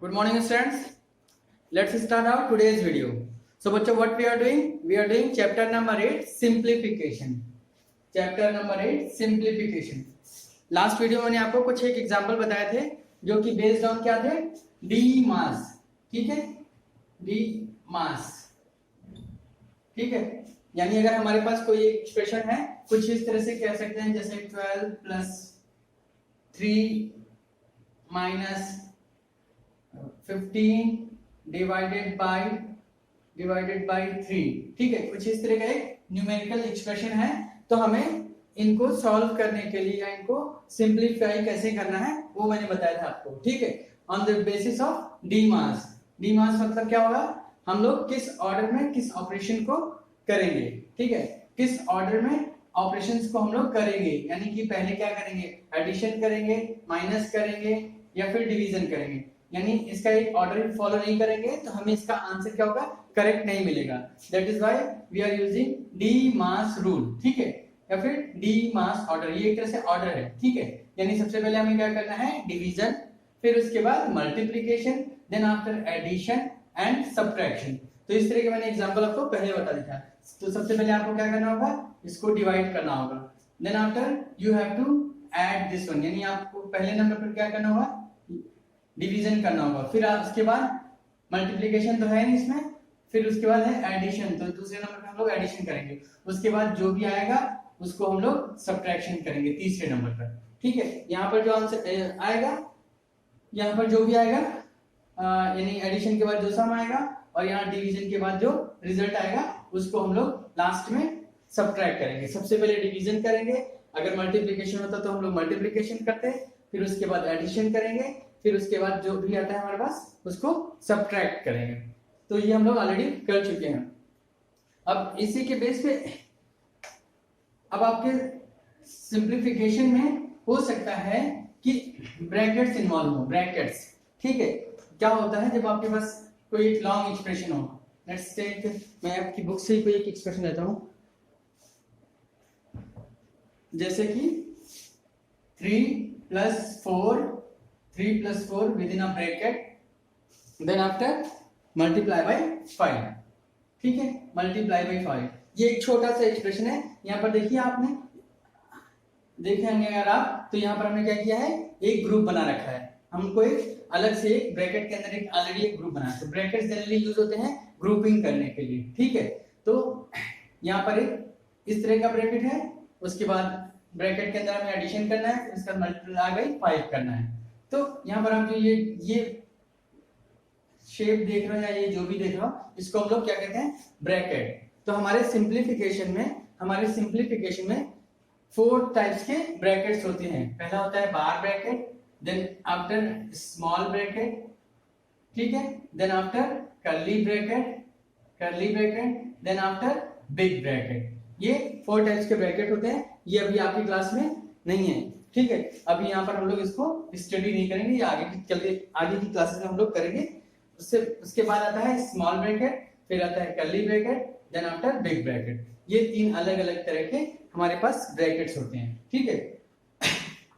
Good morning, students. Let's start our today's video. So, बच्चों, what we are doing? We are doing chapter number 8, simplification. Chapter number 8, simplification. Last video में मैंने आपको कुछ एक example बताए थे जो कि बेस्ड ऑन क्या थे? डी मास. ठीक है, डी मास. ठीक है, यानी अगर हमारे पास कोई एक एक्सप्रेशन है, कुछ इस तरह से कह सकते हैं जैसे 12 प्लस 3 माइनस 15 डिवाइडेड बाय 3. ठीक है, कुछ इस तरह का एक न्यूमेरिकल एक्सप्रेशन है. तो हमें इनको सॉल्व करने के लिए या इनको सिंप्लीफाई कैसे करना है वो मैंने बताया था आपको. ठीक है, on the basis of DMAS. DMAS मतलब क्या होगा? हम लोग किस ऑर्डर में किस ऑपरेशन को करेंगे. ठीक है, किस ऑर्डर में ऑपरेशंस को हम लोग करेंगे, यानी कि पहले क्या करेंगे? एडिशन करेंगे, माइनस करेंगे या फिर डिवीजन करेंगे. यानी इसका एक ऑर्डर फॉलो नहीं करेंगे तो हमें इसका आंसर क्या होगा? करेक्ट नहीं मिलेगा. That is why we are using D MAS rule. ठीक है, या फिर डी मास ऑर्डर. ये एक तरह से ऑर्डर है. ठीक है, यानी सबसे पहले हमें क्या करना है? डिवीजन, फिर उसके बाद multiplication, then after addition and subtraction. तो इस तरह के मैंने एग्जांपल आपको पहले बता दिया. तो सबसे पहले आपको क्या करना होगा? इसको डिवाइड करना होगा. Then after you have to add this one, यानी आपको पहले नंबर पर क्या करना होगा? डिवीजन करना होगा. फिर उसके बाद मल्टीप्लिकेशन तो है नहीं इसमें, फिर उसके बाद है एडिशन. तो दूसरे नंबर पे हम लोग एडिशन करेंगे. उसके बाद जो भी आएगा उसको हम लोग सब्ट्रैक्शन करेंगे तीसरे नंबर पर. ठीक है, यहाँ पर जो आंसर आएगा, यहाँ पर जो भी आएगा यानी एडिशन के बाद जो सम आएगा और यहाँ डिवीजन के बाद जो रिजल्ट आएगा उसको हम लोग लास्ट में सब्ट्रैक्ट करेंगे. सबसे पहले डिवीजन करेंगे, अगर मल्टीप्लिकेशन होता तो हम लोग मल्टीप्लिकेशन करते, फिर उसके बाद एडिशन करेंगे, फिर उसके बाद जो भी आता है हमारे पास उसको सब्ट्रैक्ट करेंगे. तो ये हम लोग ऑलरेडी कर चुके हैं. अब इसी के बेस पे अब आपके सिंप्लीफिकेशन में हो सकता है कि ब्रैकेट्स इन्वॉल्व हो. ब्रैकेट्स, ठीक है, क्या होता है जब आपके पास कोई एक लॉन्ग एक्सप्रेशन हो. लेट्स टेक, मैं आपकी बुक से ही कोई एक एक्सप्रेशन लेता हूं, जैसे कि 3 plus 4 within a bracket, then after multiply by 5. ठीक है, मल्टीप्लाई बाय 5. ये एक छोटा सा एक्सप्रेशन है. यहाँ पर देखिए, आपने देखेंगे अगर आप, तो यहाँ पर हमने क्या किया है? एक ग्रुप बना रखा है. हमको एक अलग से एक ब्रैकेट के अंदर एक ऑलरेडी एक ग्रुप बनाया है. तो ब्रैकेट्स जनरली यूज होते हैं ग्रुपिंग करने के लिए. ठीक है, तो यहाँ पर एक इस तरह का ब्रैकेट है, उसके बाद ब्रैकेट के अंदर हमें एडिशन करना है, फिर इसका मल्टीप्लाई बाय 5 करना है. तो यहाँ पर हम जो ये शेप देख रहे हो या ये जो भी देख रहे हो, इसको हम लोग क्या कहते हैं? ब्रैकेट. तो हमारे सिंप्लीफिकेशन में 4 टाइप्स के ब्रैकेट्स होते हैं. पहला होता है bar bracket, then after small bracket, ठीक है, then after curly bracket, then after big bracket. ये 4 टाइप्स के ब्रैकेट होते हैं. ये अभी आपकी क्लास में नहीं है. ठीक है, अभी यहाँ पर हम लोग इसको स्टडी नहीं करेंगे, ये आगे की क्लासेस में हम लोग करेंगे. उसके बाद आता है स्मॉल ब्रैकेट, फिर आता है curly bracket, then after big bracket. ये 3 अलग अलग तरह के हमारे पास ब्रैकेट्स होते हैं. ठीक है,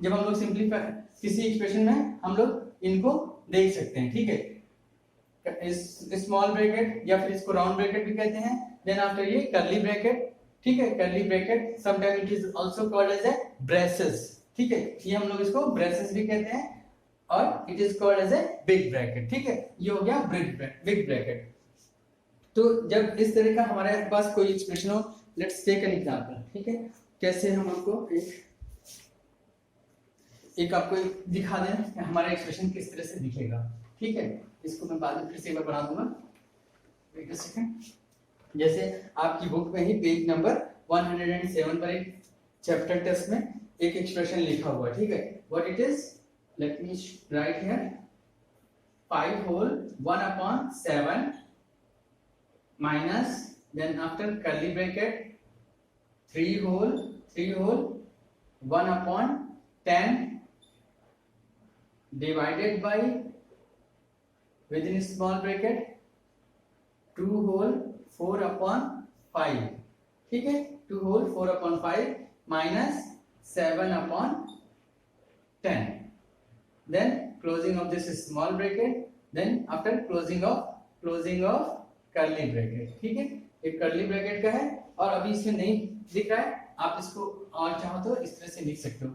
जब हम लोग सिंप्लीफाई किसी एक्सप्रेशन में हम लोग इनको देख सकते हैं. ठीक है, स्मॉल ब्रैकेट या फिर इसको राउंड ब्रैकेट भी कहते हैं. देन आफ्टर ये कर्ली ब्रैकेट. ठीक है, curly bracket sometime it is also called as a braces. ठीक है, ये हम लोग इसको ब्रेसेस भी कहते हैं और it is called as a big bracket. ठीक है, ये हो गया बिग ब्रैकेट. तो जब इस तरह का हमारे पास कोई एक्सप्रेशन हो, लेट्स टेक एन एग्जांपल. ठीक है, कैसे हम आपको एक आपको दिखा दें कि हमारा एक्सप्रेशन किस तरह से दिखेगा. ठीक है, इसको मैं बाद में फिर से एक बार बना दूंगा. Wait a second. जैसे आपकी बुक में ही पेज नंबर 107 पर एक चैप्टर टेस्ट में एक एक्सप्रेशन लिखा हुआ है. ठीक है, what it is, let me write here. 5 whole 1/7 minus, then after curly bracket 3 whole 1/10 divided by within small bracket 2 whole 4/5. ठीक है, 2 whole 4/5 minus 7/10. Then closing of this small bracket then after closing of curly bracket. ठीक है, एक curly bracket का है और अभी इसमें नहीं दिख रहा है, आप इसको और चाहो तो इस तरह से लिख सकते हो,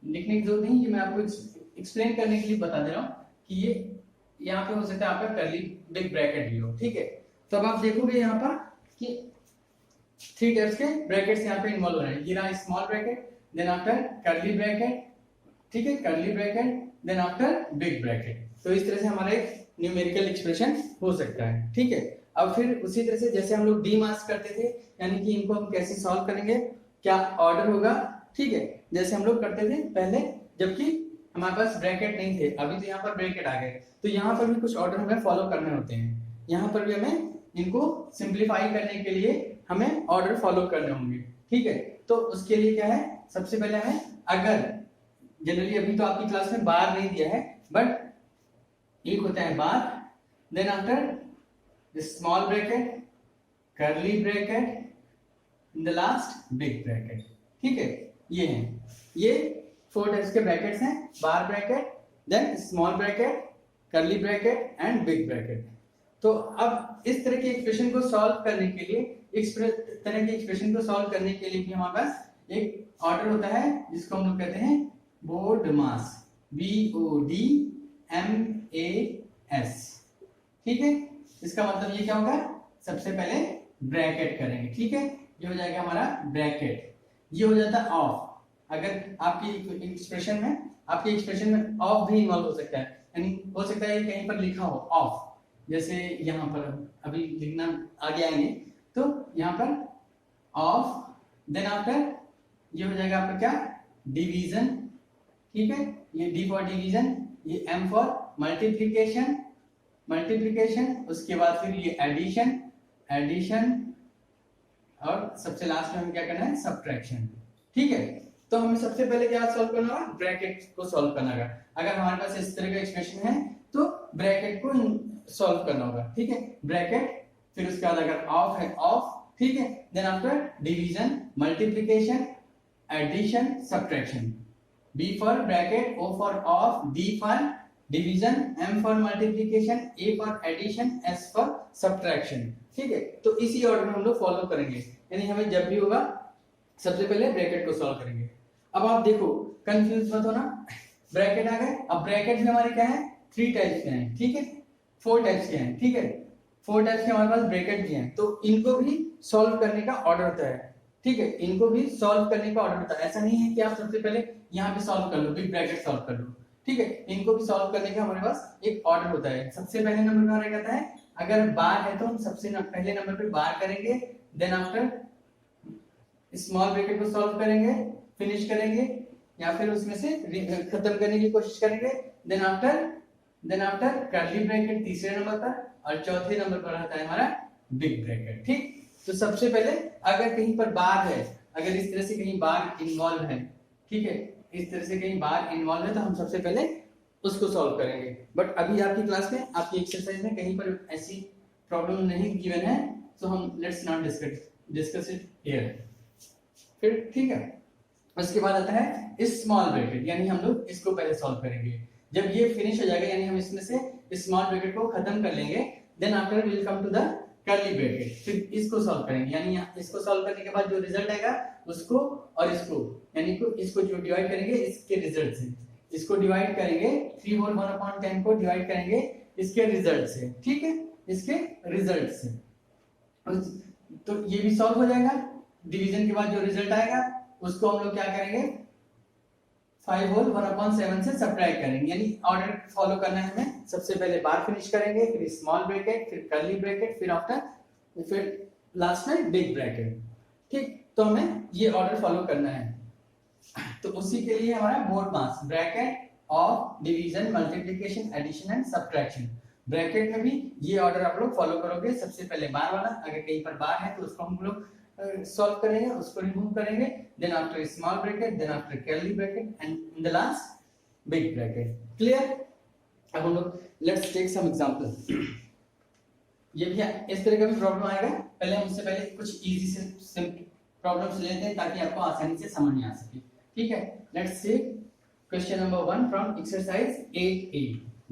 लिखने की जरूरत नहीं, ये मैं आपको एक्सप्लेन करने के लिए बता दे रहा हूँ कि ये यहाँ पे हो सकता है आपका कर्ली बिग ब्रैकेट भी हो। ठीक है, तो अब आप देखोगे यहाँ पर कि 3 टाइप्स के ब्रैकेट्स यहाँ पे इन्वॉल्व हो रहे हैं। ये रहा small bracket, then after curly bracket, ठीक है, curly bracket, then after big bracket. तो इस तरह से हमारा एक न्यूमेरिकल एक्सप्रेशन हो सकता है। ठीक है, अब फिर उसी तरह से जैसे हम लोग डी मास्क करते थे, यानी कि इनको हम कैसे सॉल्व करेंगे, क्या ऑर्डर होगा। ठीक है, जैसे हम लोग करते थे पहले, जबकि हमारे पास ब्रैकेट नहीं थे, अभी तो यहाँ पर ब्रैकेट आ गए, तो यहाँ पर भी कुछ ऑर्डर हमें फॉलो करने होते हैं। यहाँ पर भी हमें इनको सिंप्लीफाई करने के लिए हमें ऑर्डर फॉलो करने होंगे। ठीक है, तो उसके लिए क्या है, सबसे पहले हमें, अगर जनरली अभी तो आपकी क्लास में बार नहीं दिया है, बट एक होता है bar, then after small bracket, curly bracket, in the last big bracket. ठीक है, ये हैं, ये 4 टाइप्स के ब्रैकेट्स हैं, bar bracket, then small bracket, curly bracket and big bracket. तो अब इस तरह के एक्सप्रेशन को सॉल्व करने के लिए, इस तरह के एक्सप्रेशन को सॉल्व करने के लिए भी हमारे पास एक ऑर्डर होता है जिसको हम लोग कहते हैं बोर्डमास, BODMAS। ठीक है, इसका मतलब ये क्या होगा, सबसे पहले ब्रैकेट करेंगे। ठीक है, ये हो जाएगा हमारा ब्रैकेट, ये हो जाता है ऑफ। अगर आपकी एक्सप्रेशन में ऑफ भी इन्वॉल्व हो सकता है, यानी हो सकता है कहीं पर लिखा हो ऑफ, जैसे यहाँ पर अभी लिखना आगे आएंगे, तो यहाँ पर ऑफ, देन आफ्टर ये हो जाएगा आपका क्या, डिवीजन। ठीक है, ये D फॉर डिवीजन, ये M फॉर मल्टीप्लिकेशन, उसके बाद फिर ये एडिशन, और सबसे लास्ट में हमें क्या करना है, सब्ट्रैक्शन। ठीक है, तो हमें सबसे पहले क्या सॉल्व करना होगा, ब्रैकेट को सॉल्व करना होगा। अगर हमारे पास इस तरह का एक्सप्रेशन है तो ब्रैकेट को सॉल्व करना होगा। ठीक है, ब्रैकेट, फिर उसके बाद अगर ऑफ है ऑफ, ठीक है, then after division, multiplication, addition, subtraction. B for bracket, O for off, D for division, M for multiplication, A for addition, S for subtraction। ठीक है, तो इसी ऑर्डर में हम लोग फॉलो करेंगे, यानी हमें जब भी होगा सबसे पहले ब्रैकेट को सॉल्व करेंगे। अब आप देखो, कंफ्यूज मत होना, ब्रैकेट आ गए। अब ब्रैकेट में हमारे क्या है, 3 टाइप्स के हैं। ठीक है, 4 टाइप्स के हैं। ठीक है, 4 टाइप्स के हमारे पास ब्रैकेट भी हैं, तो इनको भी सॉल्व करने का ऑर्डर होता है। ठीक है, इनको भी सॉल्व करने का ऑर्डर होता है। ऐसा नहीं है कि आप सबसे पहले यहाँ पे सॉल्व कर लो, बिग ब्रैकेट सॉल्व कर लो। ठीक है, इनको भी सॉल्व करने का हमारे पास एक ऑर्डर होता है। सबसे पहले नंबर पे हमारा कहता है, अगर बार है तो हम सबसे पहले नंबर पे बार करेंगे, देन आफ्टर स्मॉल ब्रैकेट को सॉल्व करेंगे, फिनिश करेंगे, या फिर उसमें से खत्म करने की कोशिश करेंगे, देन आफ्टर कर्ली ब्रैकेट तीसरे नंबर पर, और चौथे नंबर पर आता है हमारा बिग ब्रैकेट। ठीक, तो सबसे पहले अगर कहीं पर बार है, अगर इस तरह से कहीं बार इन्वॉल्व है, ठीक है, इस तरह से कहीं बार इन्वॉल्व है, तो हम सबसे पहले उसको सॉल्व करेंगे। बट अभी आपकी क्लास में, आपकी एक्सरसाइज में कहीं पर ऐसी प्रॉब्लम नहीं गिवन है, तो हम let's not discuss it here. फिर ठीक है, उसके बाद आता है स्मॉल ब्रैकेट, यानी हम लोग इसको पहले सॉल्व करेंगे। जब ये फिनिश हो जाएगा, यानी हम इसमें से स्मॉल ब्रैकेट को खत्म कर लेंगे, then after we will come to the curly bracket, फिर इसको सॉल्व करेंगे। यानी इसको सॉल्व करने के बाद जो रिजल्ट आएगा उसको और इसको, यानी इसको जो डिवाइड करेंगे इसके रिजल्ट से, इसको डिवाइड करेंगे 3 होल 1/10 को डिवाइड करेंगे इसके रिजल्ट से। ठीक है, इसके रिजल्ट से, तो ये भी सॉल्व हो जाएगा। डिवीजन के बाद जो रिजल्ट आएगा उसको हम लोग क्या करेंगे, 5 होल 1/7 से सब्ट्रैक्ट करेंगे। यानी ऑर्डर फॉलो करना है हमें, सबसे पहले बार फिनिश करेंगे, फिर स्मॉल ब्रैकेट, फिर कर्ली ब्रैकेट, फिर लास्ट में बिग ब्रैकेट। ठीक, तो हमें ये ऑर्डर फॉलो करना है। तो उसी के लिए हमारा BODMAS, bracket, of, division, multiplication, addition and subtraction. Bracket में भी ये ऑर्डर आप लोग फॉलो करोगे, सबसे पहले बार वाला, अगर कहीं पर बार है तो उसको हम लोग सॉल्व करेंगे, उसको रिमूव करेंगे, then after small bracket, then after curly bracket and in the last big bracket. Clear? अब हम लोग लेट्स टेक सम एग्जांपल। ये भी इस तरह का भी प्रॉब्लम आएगा, पहले हम उससे पहले कुछ इजी से सिंपल प्रॉब्लम्स लेते हैं ताकि आपको आसानी से समझ में आ सके। ठीक है, let's see question number 1 from exercise 8A।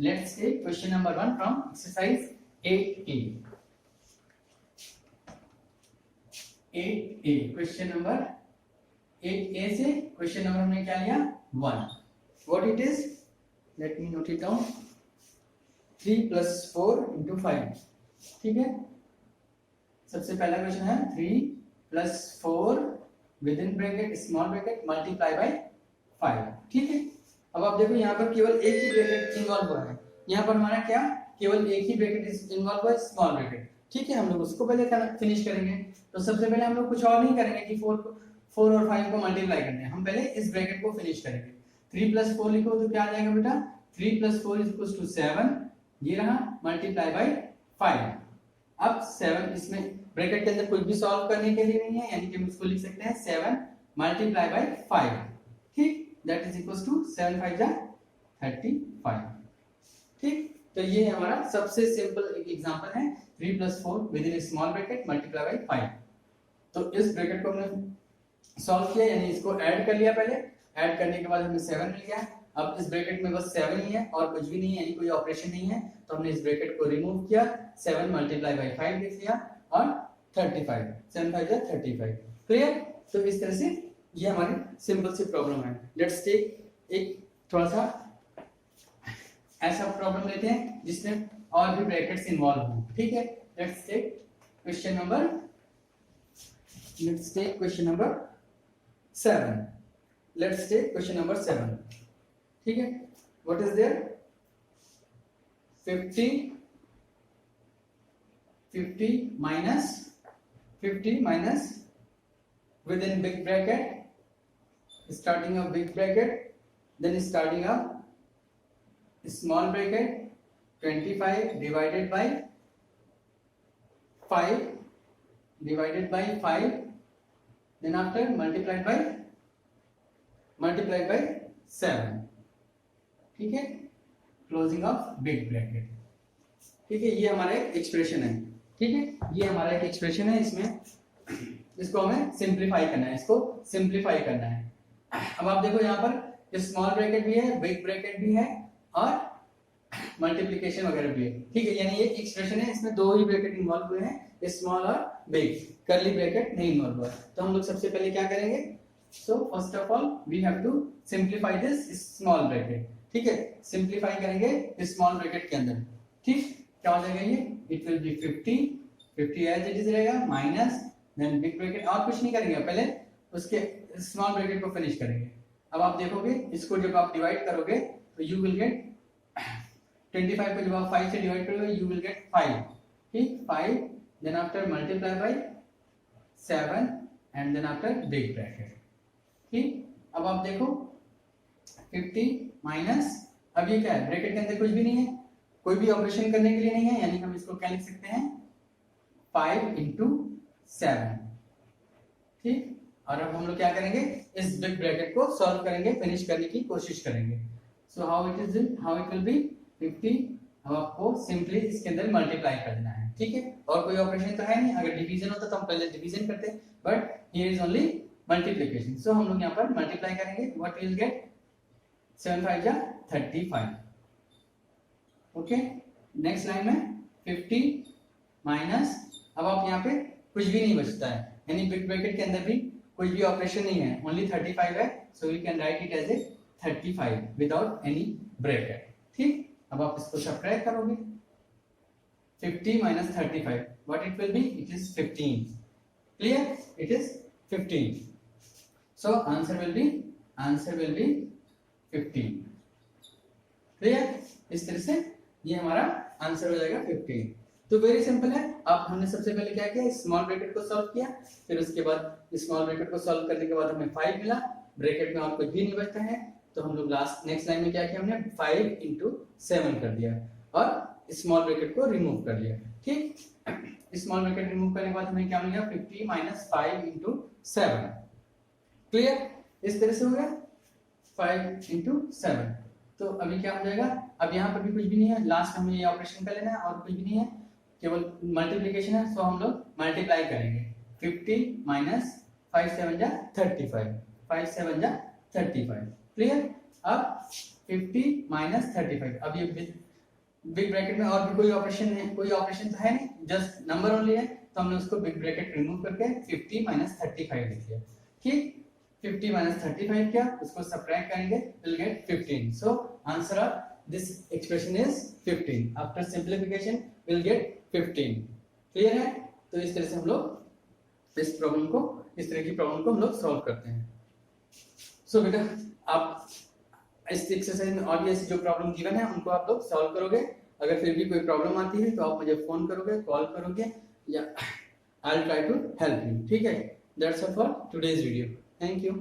Let's take question number 1 from exercise 8A. 8A question number 8A से क्वेश्चन नंबर हमने क्या लिया 1. What it is? Let me note it down. 3 plus 4 into 5. ठीक है, सबसे पहला क्वेश्चन है 3 plus 4 within bracket small bracket multiply by 5. ठीक है, अब आप देखो यहाँ पर केवल एक ही ब्रैकेट इन्वॉल्व हुआ है, यहाँ पर हमारा क्या केवल एक ही ब्रैकेट इन्वॉल्व हुआ है स्मॉल ब्रैकेट. ठीक है, हम लोग उसको पहले फिनिश करेंगे. तो सबसे पहले हम लोग कुछ और नहीं करेंगे कि 4 और 5 को मल्टीप्लाई करना है, हम पहले इस ब्रैकेट को फिनिश करेंगे. 3 plus 4 लिखो तो क्या आ जाएगा बेटा 3 plus 4 is equals to 7. ये रहा मल्टीप्लाई बाय 5. अब 7 इसमें ब्रैकेट के अंदर कुछ भी सॉल्व करने के लिए नहीं है, यानी कि हम इसको लिख सकते हैं 7 मल्टीप्लाई बाय 5. ठीक, दैट इज इक्वल्स टू 7 5 जा 35. ठीक, तो ये हमारा सबसे सिंपल एक एग्जांपल है 3 plus 4 with in small bracket multiply by 5. तो इस ब्रैकेट को हमने सॉल्व किया, यानी इसको ऐड कर लिया. पहले ऐड करने के बाद हमें 7 मिल गया. अब इस ब्रैकेट में बस 7 ही है और कुछ भी नहीं है, यानी कोई ऑपरेशन नहीं है, तो हमने इस ब्रैकेट को रिमूव किया, 7 मल्टीप्लाई बाय 5 लिख लिया और 35. 7 5 जा 35. क्लियर? तो इस तरह से ये हमारी सिंपल सी प्रॉब्लम है. लेट्स टेक एक थोड़ा सा ऐसा प्रॉब्लम लेते हैं जिसमें और भी ब्रैकेट्स इन्वॉल्व हों. ठीक है, let's take question number 7. Let's take question number 7. ठीक है, what is there? 50 minus within big bracket, starting of big bracket, then starting of small bracket, 25 divided by 5, then after multiplied by 7. ठीक है, closing of big bracket. ठीक है, ये हमारा एक expression है. ठीक है, ये हमारा एक एक्सप्रेशन है. इसको हमें सिंप्लीफाई करना है. अब आप देखो यहाँ पर स्मॉल ब्रैकेट भी है, बिग ब्रैकेट भी है और मल्टीप्लिकेशन वगैरह भी है. ठीक है, यानी ये एक्सप्रेशन है, इसमें दो ही ब्रैकेट इन्वॉल्व हुए हैं, स्मॉल और बिग. कर्ली ब्रैकेट नहीं इन्वॉल्व हुआ. तो हम लोग सबसे पहले क्या करेंगे, so first of all we have to simplify this small bracket. ठीक है, सिंप्लीफाई करेंगे स्मॉल ब्रैकेट के अंदर. ठीक, क्या हो जाएगा ये, it will be 50 as it is रहेगा माइनस देन बिग ब्रैकेट. और कुछ नहीं करेंगे, पहले उसके स्मॉल ब्रैकेट को फिनिश करेंगे. अब आप देखोगे इसको जब आप डिवाइड करोगे तो you will get 25 को जब आप 5 से डिवाइड करोगे you will get 5. ठीक, 5 then after multiply by 7 and then after big bracket. ठीक, अब आप देखो 50 माइनस, अब ये क्या है, ब्रैकेट के अंदर कुछ भी नहीं है, कोई भी ऑपरेशन करने के लिए नहीं है, यानी हम इसको क्या लिख सकते हैं 5 into 7. ठीक, और अब हम लोग क्या करेंगे, इस बिग ब्रैकेट को सॉल्व करेंगे, फिनिश करने की कोशिश करेंगे. So how it will be 50. अब आपको सिंपली इसके अंदर मल्टीप्लाई कर देना है. ठीक है, और कोई ऑपरेशन तो है नहीं. अगर डिवीजन होता तो हम पहले डिवीजन करते, but here is only multiplication. So हम लोग यहाँ पर मल्टीप्लाई करेंगे. व्हाट विल गेट 7 5 जा 35. ओके, नेक्स्ट लाइन में 50 माइनस, अब आप यहाँ पे कुछ भी नहीं बचता है, यानी बिग ब्रैकेट के अंदर भी कोई भी ऑपरेशन नहीं है, ओनली 35 है. So we can write it as a 35 without any bracket. ठीक, अब आप इसको सब्ट्रैक्ट करोगे 50 minus 35, what it will be, it is 15. Clear, it is 15. So answer will be 15. Clear, इस तरह से ये हमारा आंसर हो जाएगा 15. तो वेरी सिंपल है. अब हमने सबसे पहले क्या किया, स्मॉल ब्रैकेट को सॉल्व किया, फिर उसके बाद स्मॉल ब्रैकेट को सॉल्व करने के बाद हमें 5 मिला, ब्रैकेट में और कुछ भी नहीं बचता है, तो हम लोग लास्ट नेक्स्ट लाइन में क्या किया, हमने 5 into 7 कर दिया और स्मॉल ब्रैकेट को रिमूव कर लिया. ठीक, स्मॉल ब्रैकेट रिमूव करने के बाद हमें क्या मिल गया 50 minus 5 into 7. क्लियर, इस तरह से हो गया 5 into 7. तो अभी क्या हो जाएगा, अब यहाँ पर भी कुछ भी नहीं है, लास्ट हमें ये ऑपरेशन कर लेना है और कुछ भी नहीं है, केवल मल्टीप्लिकेशन है. सो हम लोग मल्टीप्लाई करेंगे 50 minus 5 7 जा 35, 5 7 जा 35. क्लियर, अब 50 minus 35, अब ये बिग ब्रैकेट में और भी कोई ऑपरेशन है, कोई ऑपरेशन तो है नहीं, जस्ट नंबर ओनली है, तो हमने उसको बिग ब्रैकेट रिमूव करके 50 माइनस 35 लिख दिया। ठीक, 50 माइनस 35 क्या, उसको सब्ट्रैक्ट करेंगे, will get 15। So answer of this expression is 15। After simplification will get 15। Clear है? तो इस तरह से हम लोग इस प्रॉब्लम को, इस तरह की प्रॉब्लम को हम लोग सॉल्व करते हैं। सो बेटा आप इस एक्सरसाइज में और भी ऐसी जो प्रॉब्लम गिवन है उनको आप लोग सॉल्व करोगे। अगर फिर भी कोई प्रॉब्लम आती है तो आप मुझे फोन करोगे, कॉल करोगे, या I will try to help you. ठीक है? That's all for today's video. Thank you.